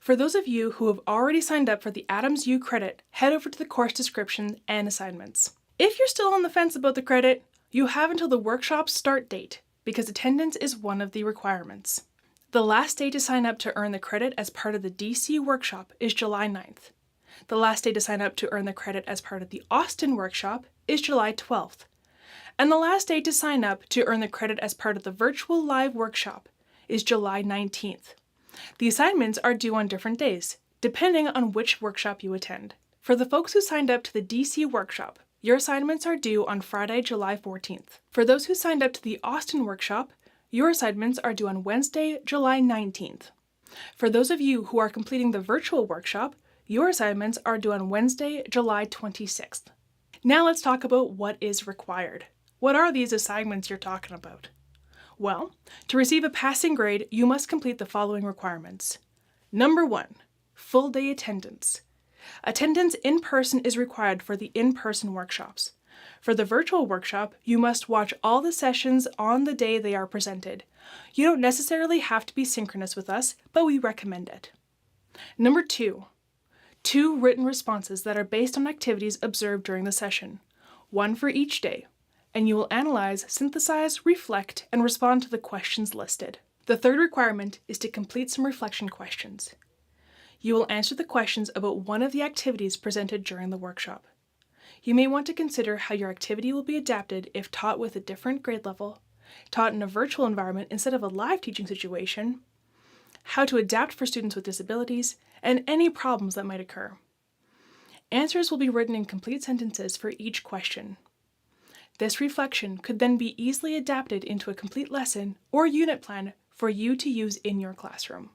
For those of you who have already signed up for the AdamsU credit, head over to the course description and assignments. If you're still on the fence about the credit, you have until the workshop's start date, because attendance is one of the requirements. The last day to sign up to earn the credit as part of the DC workshop is July 9th. The last day to sign up to earn the credit as part of the Austin workshop is July 12th. And the last day to sign up to earn the credit as part of the virtual live workshop is July 19th. The assignments are due on different days, depending on which workshop you attend. For the folks who signed up to the DC workshop, your assignments are due on Friday, July 14th. For those who signed up to the Austin workshop, your assignments are due on Wednesday, July 19th. For those of you who are completing the virtual workshop, your assignments are due on Wednesday, July 26th. Now let's talk about what is required. What are these assignments you're talking about? Well, to receive a passing grade, you must complete the following requirements. Number 1, full day attendance. Attendance in person is required for the in-person workshops. For the virtual workshop, you must watch all the sessions on the day they are presented. You don't necessarily have to be synchronous with us, but we recommend it. Number 2, 2 written responses that are based on activities observed during the session, 1 for each day, and you will analyze, synthesize, reflect, and respond to the questions listed. The third requirement is to complete some reflection questions. You will answer the questions about one of the activities presented during the workshop. You may want to consider how your activity will be adapted if taught with a different grade level, taught in a virtual environment instead of a live teaching situation, how to adapt for students with disabilities, and any problems that might occur. Answers will be written in complete sentences for each question. This reflection could then be easily adapted into a complete lesson or unit plan for you to use in your classroom.